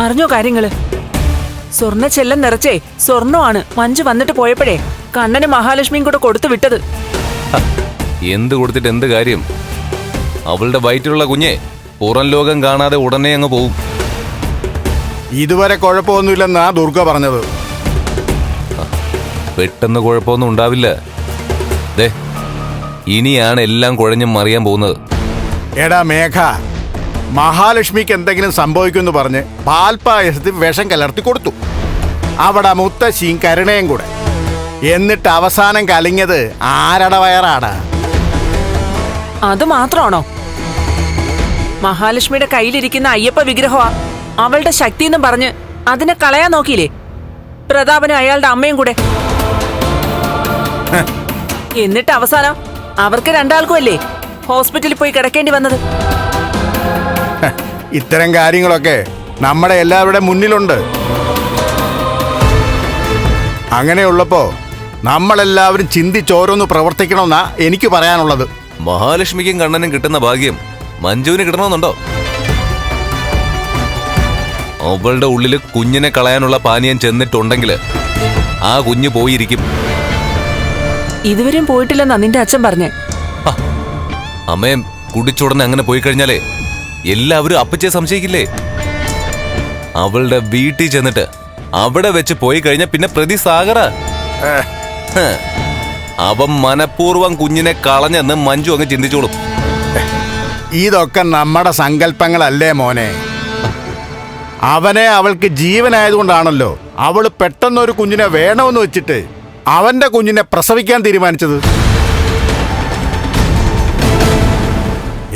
അറിഞ്ഞോ കാര്യങ്ങള്? സ്വർണ്ണ ചെല്ലം നിറച്ചേ സ്വർണ്ണമാണ് മഞ്ജു വന്നിട്ട് പോയപ്പോഴേ കണ്ണന് മഹാലക്ഷ്മിയും കൂടെ കൊടുത്തു വിട്ടത്. എന്ത് കൊടുത്തിട്ട് എന്ത് കാര്യം? അവളുടെ വയറ്റിലുള്ള കുഞ്ഞെ പുറം ലോകം കാണാതെ ഉടനെ അങ്ങ് പോവും. ഇതുവരെ കുഴപ്പമൊന്നുമില്ലെന്നാ ദുർഗ പറഞ്ഞത്. പെട്ടെന്ന് കുഴപ്പമൊന്നും ഉണ്ടാവില്ല. ദേ, ഇനിയാണ് എല്ലാം കുഴഞ്ഞും മറിയാൻ പോകുന്നത്. എടാ മേഘ, മഹാലക്ഷ്മിക്ക് എന്തെങ്കിലും സംഭവിക്കുമെന്ന് പറഞ്ഞ് പാൽപ്പായസത്തിൽ വിഷം കലർത്തി കൊടുത്തു. അവിടെ മുത്തശ്ശിയും കരുണയും കൂടെ. എന്നിട്ട് അവസാനം കലിഞ്ഞത് ആരട വയറാടാ? അത് മാത്രമാണോ? മഹാലക്ഷ്മിയുടെ കയ്യിലിരിക്കുന്ന അയ്യപ്പ വിഗ്രഹമാ അവളുടെ ശക്തി എന്നും പറഞ്ഞ് അതിനെ കളയാൻ നോക്കിയില്ലേ പ്രതാപനും അയാളുടെ അമ്മയും കൂടെ. എന്നിട്ട് അവസാനം അവർക്ക് രണ്ടാൾക്കും അല്ലേ ഹോസ്പിറ്റലിൽ പോയി കിടക്കേണ്ടി വന്നത്. ഇത്തരം കാര്യങ്ങളൊക്കെ നമ്മുടെ എല്ലാവരുടെ മുന്നിലുണ്ട്. അങ്ങനെയുള്ളപ്പോ നമ്മളെല്ലാവരും ചിന്തിച്ചോരോന്ന് പ്രവർത്തിക്കണമെന്നാ എനിക്ക് പറയാനുള്ളത്. മഹാലക്ഷ്മിക്കും കണ്ണനും കിട്ടുന്ന ഭാഗ്യം മഞ്ജുവിന് കിട്ടണമെന്നുണ്ടോ? അവളുടെ ഉള്ളില് കുഞ്ഞിനെ കളയാനുള്ള പാനീയം ചെന്നിട്ടുണ്ടെങ്കിൽ ആ കുഞ്ഞ് പോയിരിക്കും. ഇതുവരെയും പോയിട്ടില്ലെന്നാ നിന്റെ അച്ഛൻ പറഞ്ഞേ. അമ്മയും കുടിച്ചുടനെ അങ്ങനെ പോയി കഴിഞ്ഞാലേ എല്ലാവരും അപ്പച്ചെ സംശയിക്കില്ലേ? അവളുടെ വീട്ടിൽ ചെന്നിട്ട് അവിടെ വെച്ച് പോയി കഴിഞ്ഞാൽ പിന്നെ പ്രതി സാഗറ. അവൻ മനഃപൂർവ്വം കുഞ്ഞിനെ കളഞ്ഞെന്ന് മഞ്ജു അങ്ങ് ചിന്തിച്ചോളും. ഇതൊക്കെ നമ്മുടെ സങ്കല്പങ്ങളല്ലേ മോനെ. അവനെ അവൾക്ക് ജീവനായതുകൊണ്ടാണല്ലോ അവള് പെട്ടെന്നൊരു കുഞ്ഞിനെ വേണമെന്ന് വെച്ചിട്ട് അവന്റെ കുഞ്ഞിനെ പ്രസവിക്കാൻ തീരുമാനിച്ചത്.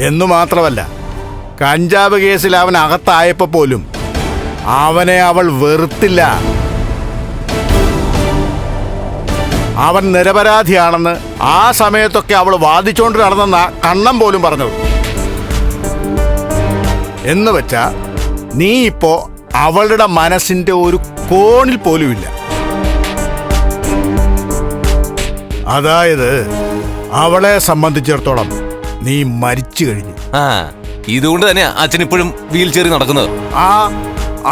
എന്നു മാത്രമല്ല, കഞ്ചാവ് കേസിൽ അവൻ അകത്തായപ്പോ പോലും അവനെ അവൾ വെറുത്തില്ല. അവൻ നിരപരാധിയാണെന്ന് ആ സമയത്തൊക്കെ അവൾ വാദിച്ചോണ്ട് നടന്നെന്നാ കണ്ണം പോലും പറഞ്ഞത്. എന്ന് വെച്ചാ നീ ഇപ്പോ അവളുടെ മനസ്സിന്റെ ഒരു കോണിൽ പോലുമില്ല. അതായത് അവളെ സംബന്ധിച്ചിടത്തോളം നീ മരിച്ചു കഴിഞ്ഞു. ഇതുകൊണ്ട് തന്നെ അച്ഛൻ ഇപ്പോഴും വീൽ ചെയറി നടക്കുന്നത്.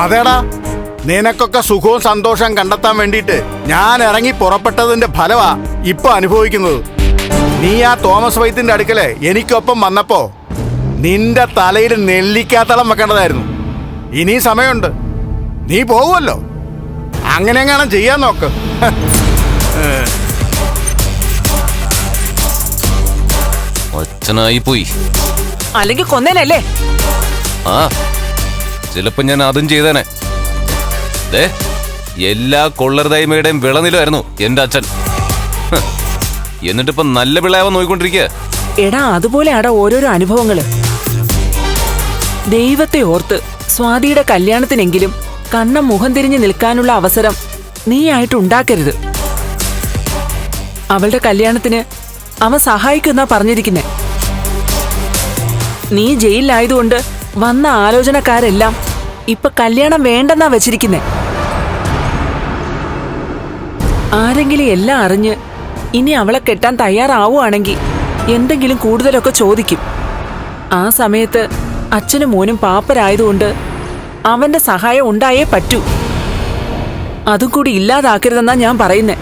അതേടാ, നിനക്കൊക്കെ സുഖവും സന്തോഷം കണ്ടെത്താൻ വേണ്ടിയിട്ട് ഞാൻ ഇറങ്ങി പുറപ്പെട്ടതിന്റെ ഫലമാ ഇപ്പൊ അനുഭവിക്കുന്നത്. നീ ആ തോമസ് വൈദ്യന്റെ അടുക്കലെ എനിക്കൊപ്പം വന്നപ്പോ നിന്റെ തലയിൽ നെല്ലിക്കാത്തളം വെക്കേണ്ടതായിരുന്നു. ഇനി സമയമുണ്ട്, നീ പോകുമല്ലോ. അങ്ങനെ എങ്ങനെ ചെയ്യാൻ നോക്ക്. അച്ഛനായി പോയി. അല്ലെങ്കിൽ കൊന്നേനല്ലേ? ചിലപ്പോ ഞാൻ അതും ചെയ്തേനെ. എല്ലാ കൊള്ളരുതായ്മയുടെയും വിളനിലായിരുന്നു എന്റെ അച്ഛൻ. എന്നിട്ടിപ്പോ നല്ല വിളയാവാൻ നോക്കിക്കൊണ്ടിരിക്കുക. എടാ, അതുപോലെയാടാ ഓരോരോ അനുഭവങ്ങള്. ദൈവത്തെ ഓർത്ത് സ്വാതിയുടെ കല്യാണത്തിനെങ്കിലും കണ്ണം മുഖം തിരിഞ്ഞു നിൽക്കാനുള്ള അവസരം നീയായിട്ട് ഉണ്ടാക്കരുത്. അവളുടെ കല്യാണത്തിന് അവൻ സഹായിക്കുന്നാ പറഞ്ഞിരിക്കുന്നെ. നീ ജയിലിലായതുകൊണ്ട് വന്ന ആലോചനക്കാരെല്ലാം ഇപ്പൊ കല്യാണം വേണ്ടെന്നാ വെച്ചിരിക്കുന്നെ. ആരെങ്കിലും എല്ലാം അറിഞ്ഞ് ഇനി അവളെ കെട്ടാൻ തയ്യാറാവുകയാണെങ്കിൽ എന്തെങ്കിലും കൂടുതലൊക്കെ ചോദിക്കും. ആ സമയത്ത് അച്ഛനും മോനും പാപ്പരായതുകൊണ്ട് അവന്റെ സഹായം ഉണ്ടായേ പറ്റൂ. അതും കൂടി ഇല്ലാതാക്കരുതെന്നാ ഞാൻ പറയുന്നേ.